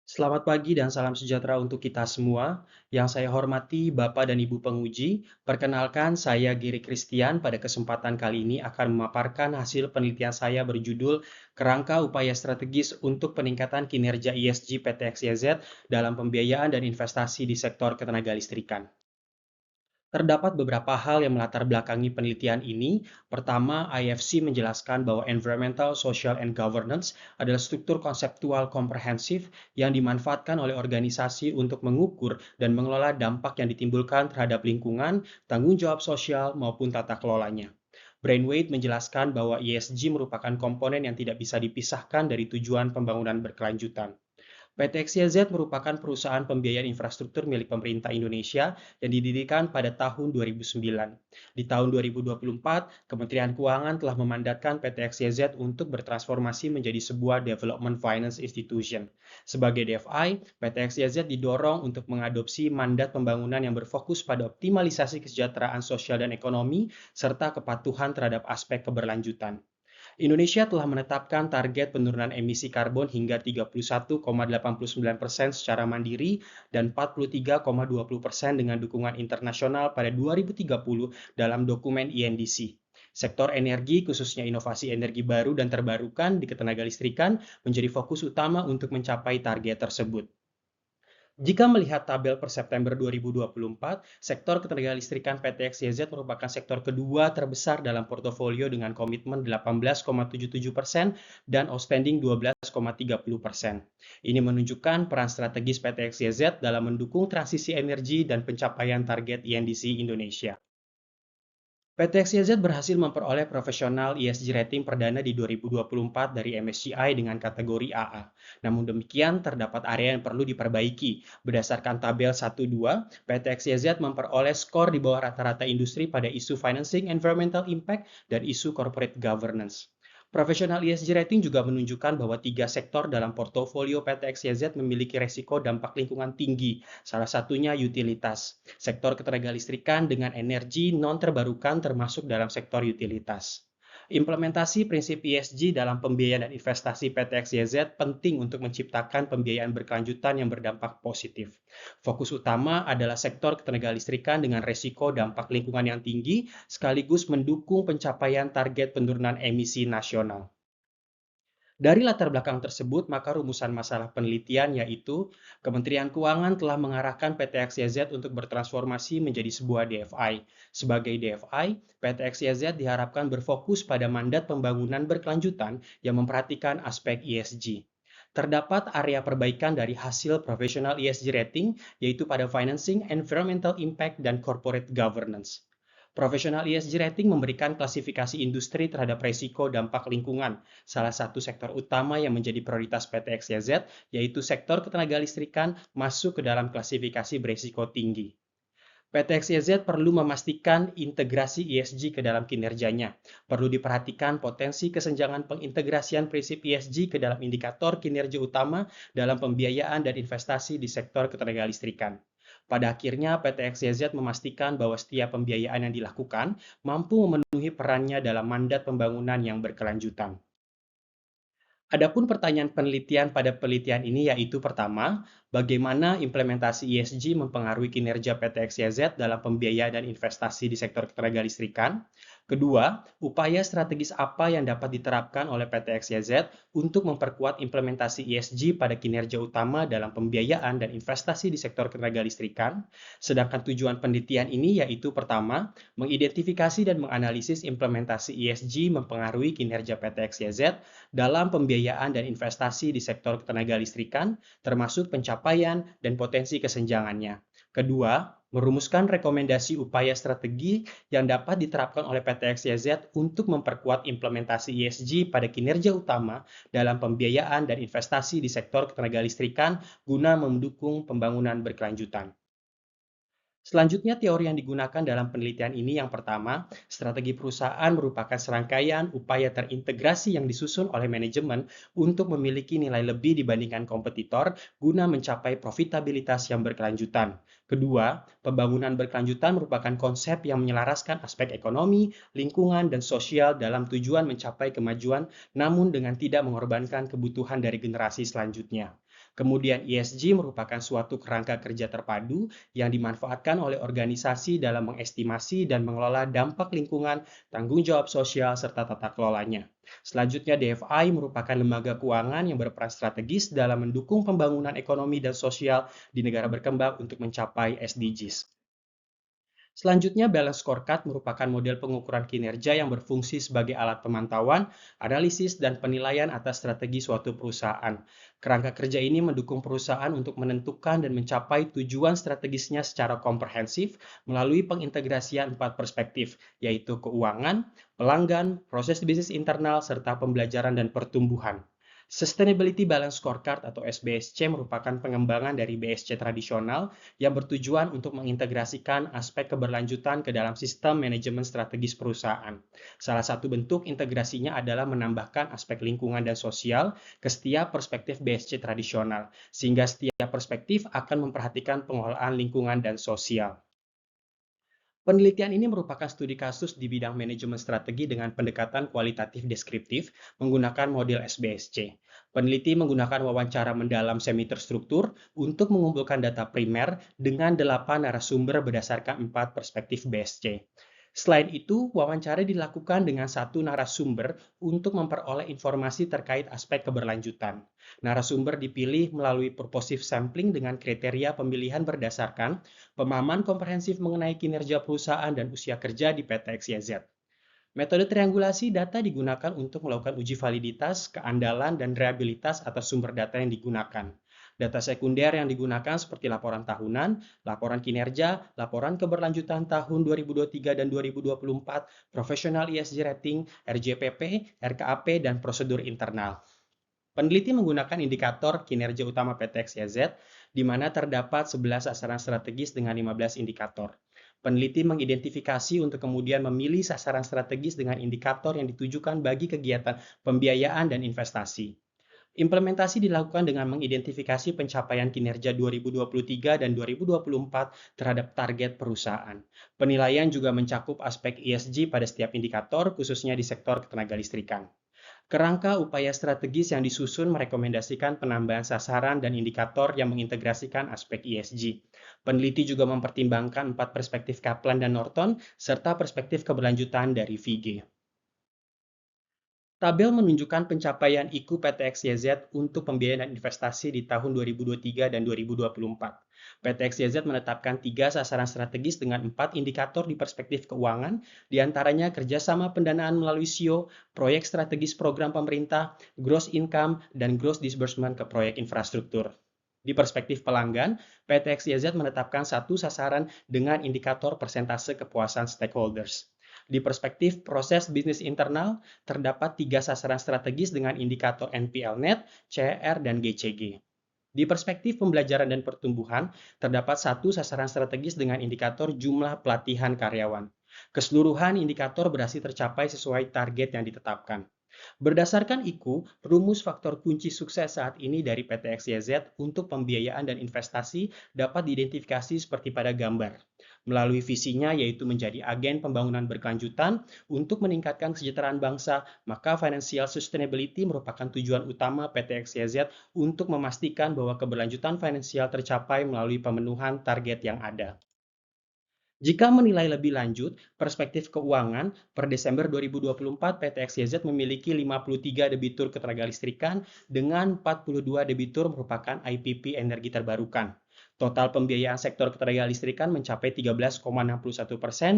Selamat pagi dan salam sejahtera untuk kita semua. Yang saya hormati Bapak dan Ibu penguji, perkenalkan saya Giri Christian. Pada kesempatan kali ini akan memaparkan hasil penelitian saya berjudul Kerangka Upaya Strategis untuk Peningkatan Kinerja ESG PT XYZ dalam Pembiayaan dan Investasi di Sektor Ketenagalistrikan. Terdapat beberapa hal yang melatar belakangi penelitian ini. Pertama, IFC menjelaskan bahwa environmental, social, and governance adalah struktur konseptual komprehensif yang dimanfaatkan oleh organisasi untuk mengukur dan mengelola dampak yang ditimbulkan terhadap lingkungan, tanggung jawab sosial, maupun tata kelolanya. Brainwade menjelaskan bahwa ESG merupakan komponen yang tidak bisa dipisahkan dari tujuan pembangunan berkelanjutan. PT XYZ merupakan perusahaan pembiayaan infrastruktur milik pemerintah Indonesia yang didirikan pada tahun 2009. Di tahun 2024, Kementerian Keuangan telah memandatkan PT XYZ untuk bertransformasi menjadi sebuah Development Finance Institution. Sebagai DFI, PT XYZ didorong untuk mengadopsi mandat pembangunan yang berfokus pada optimalisasi kesejahteraan sosial dan ekonomi, serta kepatuhan terhadap aspek keberlanjutan. Indonesia telah menetapkan target penurunan emisi karbon hingga 31,89% secara mandiri dan 43,20% dengan dukungan internasional pada 2030 dalam dokumen INDC. Sektor energi, khususnya inovasi energi baru dan terbarukan di ketenagalistrikan, menjadi fokus utama untuk mencapai target tersebut. Jika melihat tabel per September 2024, sektor ketenagalistrikan PT XYZ merupakan sektor kedua terbesar dalam portofolio dengan komitmen 18,77% dan outstanding 12,30%. Ini menunjukkan peran strategis PT XYZ dalam mendukung transisi energi dan pencapaian target INDC Indonesia. PT XYZ berhasil memperoleh profesional ESG rating perdana di 2024 dari MSCI dengan kategori AA. Namun demikian, terdapat area yang perlu diperbaiki. Berdasarkan tabel 1-2, PT XYZ memperoleh skor di bawah rata-rata industri pada isu financing environmental impact dan isu corporate governance. Profesional ESG rating juga menunjukkan bahwa 3 sektor dalam portofolio PT XYZ memiliki resiko dampak lingkungan tinggi, salah satunya utilitas. Sektor ketenagalistrikan dengan energi non-terbarukan termasuk dalam sektor utilitas. Implementasi prinsip ESG dalam pembiayaan dan investasi PT XYZ penting untuk menciptakan pembiayaan berkelanjutan yang berdampak positif. Fokus utama adalah sektor ketenagalistrikan dengan resiko dampak lingkungan yang tinggi, sekaligus mendukung pencapaian target penurunan emisi nasional. Dari latar belakang tersebut, maka rumusan masalah penelitian yaitu Kementerian Keuangan telah mengarahkan PT XYZ untuk bertransformasi menjadi sebuah DFI. Sebagai DFI, PT XYZ diharapkan berfokus pada mandat pembangunan berkelanjutan yang memperhatikan aspek ESG. Terdapat area perbaikan dari hasil professional ESG rating, yaitu pada financing, environmental impact, dan corporate governance. Profesional ESG rating memberikan klasifikasi industri terhadap risiko dampak lingkungan. Salah satu sektor utama yang menjadi prioritas PT XYZ, yaitu sektor ketenagalistrikan, masuk ke dalam klasifikasi berisiko tinggi. PT XYZ perlu memastikan integrasi ESG ke dalam kinerjanya. Perlu diperhatikan potensi kesenjangan pengintegrasian prinsip ESG ke dalam indikator kinerja utama dalam pembiayaan dan investasi di sektor ketenagalistrikan. Pada akhirnya, PT XYZ memastikan bahwa setiap pembiayaan yang dilakukan mampu memenuhi perannya dalam mandat pembangunan yang berkelanjutan. Adapun pertanyaan penelitian pada penelitian ini yaitu pertama, bagaimana implementasi ESG mempengaruhi kinerja PT XYZ dalam pembiayaan dan investasi di sektor ketenagalistrikan? Kedua, upaya strategis apa yang dapat diterapkan oleh PT XYZ untuk memperkuat implementasi ESG pada kinerja utama dalam pembiayaan dan investasi di sektor ketenagalistrikan? Sedangkan tujuan penelitian ini yaitu pertama, mengidentifikasi dan menganalisis implementasi ESG mempengaruhi kinerja PT XYZ dalam pembiayaan dan investasi di sektor ketenagalistrikan, termasuk pencapaian dan potensi kesenjangannya. Kedua, merumuskan rekomendasi upaya strategi yang dapat diterapkan oleh PT XYZ untuk memperkuat implementasi ESG pada kinerja utama dalam pembiayaan dan investasi di sektor ketenagalistrikan guna mendukung pembangunan berkelanjutan. Selanjutnya, teori yang digunakan dalam penelitian ini yang pertama, strategi perusahaan merupakan serangkaian upaya terintegrasi yang disusun oleh manajemen untuk memiliki nilai lebih dibandingkan kompetitor guna mencapai profitabilitas yang berkelanjutan. Kedua, pembangunan berkelanjutan merupakan konsep yang menyelaraskan aspek ekonomi, lingkungan, dan sosial dalam tujuan mencapai kemajuan namun dengan tidak mengorbankan kebutuhan dari generasi selanjutnya. Kemudian ESG merupakan suatu kerangka kerja terpadu yang dimanfaatkan oleh organisasi dalam mengestimasi dan mengelola dampak lingkungan, tanggung jawab sosial, serta tata kelolanya. Selanjutnya, DFI merupakan lembaga keuangan yang berperan strategis dalam mendukung pembangunan ekonomi dan sosial di negara berkembang untuk mencapai SDGs. Selanjutnya, balance scorecard merupakan model pengukuran kinerja yang berfungsi sebagai alat pemantauan, analisis, dan penilaian atas strategi suatu perusahaan. Kerangka kerja ini mendukung perusahaan untuk menentukan dan mencapai tujuan strategisnya secara komprehensif melalui pengintegrasian 4 perspektif, yaitu keuangan, pelanggan, proses bisnis internal, serta pembelajaran dan pertumbuhan. Sustainability Balance Scorecard atau SBSC merupakan pengembangan dari BSC tradisional yang bertujuan untuk mengintegrasikan aspek keberlanjutan ke dalam sistem manajemen strategis perusahaan. Salah satu bentuk integrasinya adalah menambahkan aspek lingkungan dan sosial ke setiap perspektif BSC tradisional, sehingga setiap perspektif akan memperhatikan pengelolaan lingkungan dan sosial. Penelitian ini merupakan studi kasus di bidang manajemen strategi dengan pendekatan kualitatif deskriptif menggunakan model SBSC. Peneliti menggunakan wawancara mendalam semi terstruktur untuk mengumpulkan data primer dengan 8 narasumber berdasarkan 4 perspektif BSC. Selain itu, wawancara dilakukan dengan satu narasumber untuk memperoleh informasi terkait aspek keberlanjutan. Narasumber dipilih melalui purposive sampling dengan kriteria pemilihan berdasarkan pemahaman komprehensif mengenai kinerja perusahaan dan usia kerja di PT XYZ. Metode triangulasi data digunakan untuk melakukan uji validitas, keandalan, dan reliabilitas atas sumber data yang digunakan. Data sekunder yang digunakan seperti laporan tahunan, laporan kinerja, laporan keberlanjutan tahun 2023 dan 2024, professional ESG rating, RJPP, RKAP, dan prosedur internal. Peneliti menggunakan indikator kinerja utama PT XYZ, di mana terdapat 11 sasaran strategis dengan 15 indikator. Peneliti mengidentifikasi untuk kemudian memilih sasaran strategis dengan indikator yang ditujukan bagi kegiatan pembiayaan dan investasi. Implementasi dilakukan dengan mengidentifikasi pencapaian kinerja 2023 dan 2024 terhadap target perusahaan. Penilaian juga mencakup aspek ESG pada setiap indikator, khususnya di sektor ketenagalistrikan. Kerangka upaya strategis yang disusun merekomendasikan penambahan sasaran dan indikator yang mengintegrasikan aspek ESG. Peneliti juga mempertimbangkan 4 perspektif Kaplan dan Norton, serta perspektif keberlanjutan dari VG. Tabel menunjukkan pencapaian IKU PT XYZ untuk pembiayaan dan investasi di tahun 2023 dan 2024. PT XYZ menetapkan 3 sasaran strategis dengan 4 indikator di perspektif keuangan, diantaranya kerjasama pendanaan melalui SIO, proyek strategis program pemerintah, gross income, dan gross disbursement ke proyek infrastruktur. Di perspektif pelanggan, PT XYZ menetapkan 1 sasaran dengan indikator persentase kepuasan stakeholders. Di perspektif proses bisnis internal, terdapat 3 sasaran strategis dengan indikator NPL net, CR, dan GCG. Di perspektif pembelajaran dan pertumbuhan, terdapat 1 sasaran strategis dengan indikator jumlah pelatihan karyawan. Keseluruhan indikator berhasil tercapai sesuai target yang ditetapkan. Berdasarkan IKU, rumus faktor kunci sukses saat ini dari PT XYZ untuk pembiayaan dan investasi dapat diidentifikasi seperti pada gambar. Melalui visinya yaitu menjadi agen pembangunan berkelanjutan untuk meningkatkan kesejahteraan bangsa, maka financial sustainability merupakan tujuan utama PT XYZ untuk memastikan bahwa keberlanjutan finansial tercapai melalui pemenuhan target yang ada. Jika menilai lebih lanjut, perspektif keuangan, per Desember 2024 PT XYZ memiliki 53 debitur ketenagalistrikan dengan 42 debitur merupakan IPP energi terbarukan. Total pembiayaan sektor ketenagalistrikan mencapai 13,61%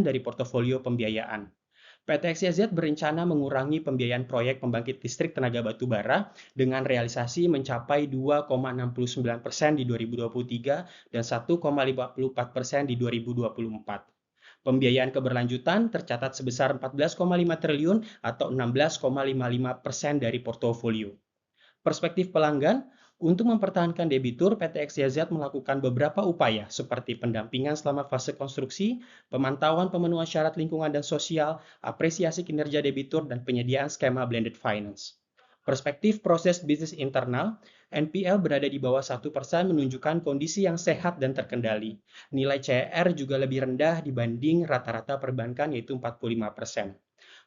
dari portofolio pembiayaan. PT XYZ berencana mengurangi pembiayaan proyek pembangkit listrik tenaga batu bara dengan realisasi mencapai 2,69% di 2023 dan 1,54% di 2024. Pembiayaan keberlanjutan tercatat sebesar 14,5 triliun atau 16,55% dari portofolio. Perspektif pelanggan, untuk mempertahankan debitur, PT XYZ melakukan beberapa upaya seperti pendampingan selama fase konstruksi, pemantauan pemenuhan syarat lingkungan dan sosial, apresiasi kinerja debitur, dan penyediaan skema blended finance. Perspektif proses bisnis internal, NPL berada di bawah 1% menunjukkan kondisi yang sehat dan terkendali. Nilai CR juga lebih rendah dibanding rata-rata perbankan yaitu 45%.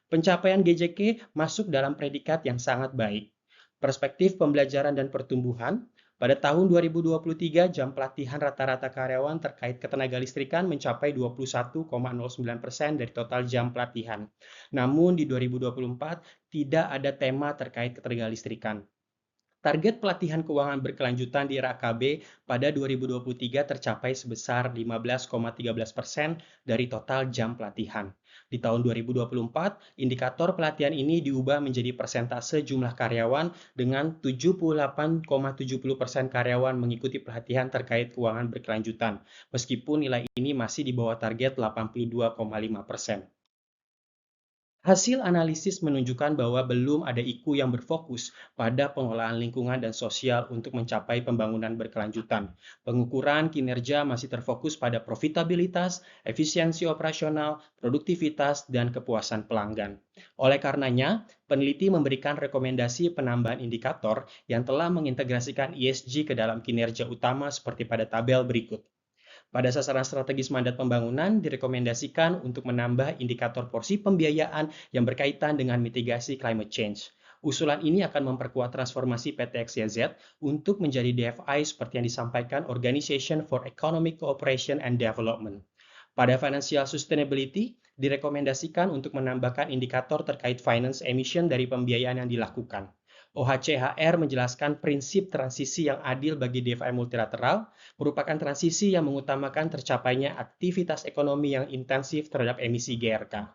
Pencapaian GJK masuk dalam predikat yang sangat baik. Perspektif pembelajaran dan pertumbuhan, Pada tahun 2023, jam pelatihan rata-rata karyawan terkait ketenagalistrikan mencapai 21,09% dari total jam pelatihan. Namun di 2024 tidak ada tema terkait ketenagalistrikan. Target pelatihan keuangan berkelanjutan di era AKB pada 2023 tercapai sebesar 15,13% dari total jam pelatihan. Di tahun 2024, indikator pelatihan ini diubah menjadi persentase jumlah karyawan dengan 78,70% karyawan mengikuti pelatihan terkait keuangan berkelanjutan, meskipun nilai ini masih di bawah target 82,5%. Hasil analisis menunjukkan bahwa belum ada IKU yang berfokus pada pengelolaan lingkungan dan sosial untuk mencapai pembangunan berkelanjutan. Pengukuran kinerja masih terfokus pada profitabilitas, efisiensi operasional, produktivitas, dan kepuasan pelanggan. Oleh karenanya, peneliti memberikan rekomendasi penambahan indikator yang telah mengintegrasikan ESG ke dalam kinerja utama seperti pada tabel berikut. Pada sasaran strategis mandat pembangunan, direkomendasikan untuk menambah indikator porsi pembiayaan yang berkaitan dengan mitigasi climate change. Usulan ini akan memperkuat transformasi PT XYZ untuk menjadi DFI seperti yang disampaikan Organization for Economic Cooperation and Development. Pada financial sustainability, direkomendasikan untuk menambahkan indikator terkait finance emission dari pembiayaan yang dilakukan. OHCHR menjelaskan prinsip transisi yang adil bagi DeFi multilateral merupakan transisi yang mengutamakan tercapainya aktivitas ekonomi yang intensif terhadap emisi GRK.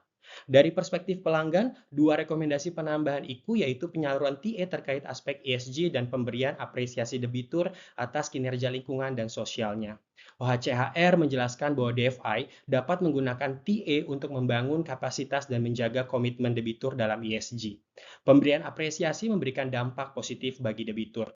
Dari perspektif pelanggan, dua rekomendasi penambahan IKU yaitu penyaluran TA terkait aspek ESG dan pemberian apresiasi debitur atas kinerja lingkungan dan sosialnya. OHCHR menjelaskan bahwa DFI dapat menggunakan TA untuk membangun kapasitas dan menjaga komitmen debitur dalam ESG. Pemberian apresiasi memberikan dampak positif bagi debitur.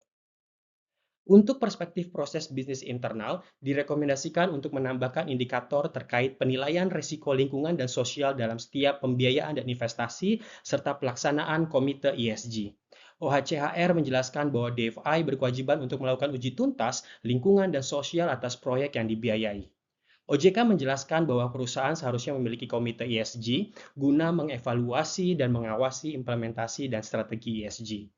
Untuk perspektif proses bisnis internal, direkomendasikan untuk menambahkan indikator terkait penilaian risiko lingkungan dan sosial dalam setiap pembiayaan dan investasi, serta pelaksanaan komite ESG. OHCHR menjelaskan bahwa DFI berkewajiban untuk melakukan uji tuntas lingkungan dan sosial atas proyek yang dibiayai. OJK menjelaskan bahwa perusahaan seharusnya memiliki komite ESG guna mengevaluasi dan mengawasi implementasi dan strategi ESG.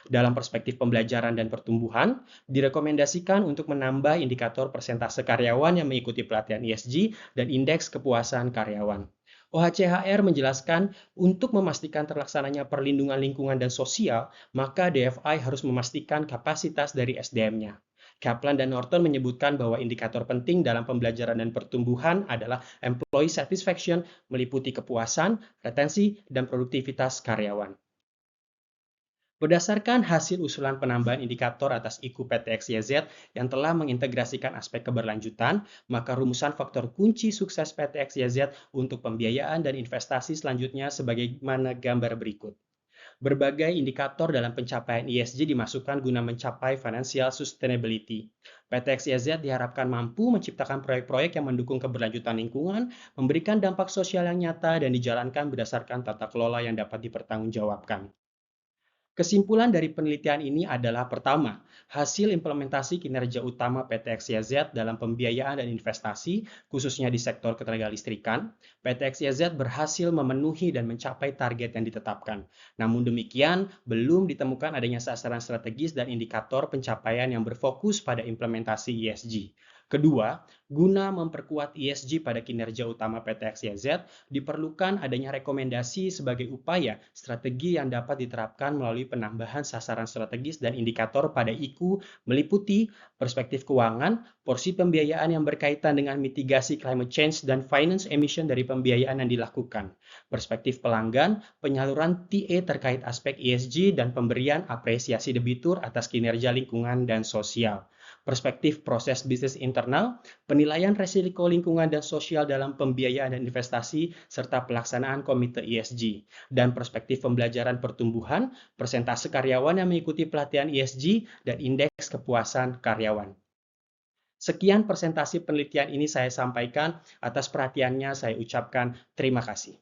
Dalam perspektif pembelajaran dan pertumbuhan, direkomendasikan untuk menambah indikator persentase karyawan yang mengikuti pelatihan ESG dan indeks kepuasan karyawan. OHCHR menjelaskan untuk memastikan terlaksananya perlindungan lingkungan dan sosial, maka DFI harus memastikan kapasitas dari SDM-nya. Kaplan dan Norton menyebutkan bahwa indikator penting dalam pembelajaran dan pertumbuhan adalah employee satisfaction, meliputi kepuasan, retensi, dan produktivitas karyawan. Berdasarkan hasil usulan penambahan indikator atas IKU PT XYZ yang telah mengintegrasikan aspek keberlanjutan, maka rumusan faktor kunci sukses PT XYZ untuk pembiayaan dan investasi selanjutnya sebagaimana gambar berikut. Berbagai indikator dalam pencapaian ESG dimasukkan guna mencapai financial sustainability. PT XYZ diharapkan mampu menciptakan proyek-proyek yang mendukung keberlanjutan lingkungan, memberikan dampak sosial yang nyata, dan dijalankan berdasarkan tata kelola yang dapat dipertanggungjawabkan. Kesimpulan dari penelitian ini adalah pertama, hasil implementasi kinerja utama PT XYZ dalam pembiayaan dan investasi, khususnya di sektor ketenagalistrikan, PT XYZ berhasil memenuhi dan mencapai target yang ditetapkan. Namun demikian, belum ditemukan adanya sasaran strategis dan indikator pencapaian yang berfokus pada implementasi ESG. Kedua, guna memperkuat ESG pada kinerja utama PT XYZ, diperlukan adanya rekomendasi sebagai upaya strategi yang dapat diterapkan melalui penambahan sasaran strategis dan indikator pada IKU meliputi perspektif keuangan, porsi pembiayaan yang berkaitan dengan mitigasi climate change dan finance emission dari pembiayaan yang dilakukan, perspektif pelanggan, penyaluran TA terkait aspek ESG dan pemberian apresiasi debitur atas kinerja lingkungan dan sosial, perspektif proses bisnis internal, penilaian risiko lingkungan dan sosial dalam pembiayaan dan investasi, serta pelaksanaan komite ESG, dan perspektif pembelajaran pertumbuhan, persentase karyawan yang mengikuti pelatihan ESG, dan indeks kepuasan karyawan. Sekian presentasi penelitian ini saya sampaikan. Atas perhatiannya saya ucapkan terima kasih.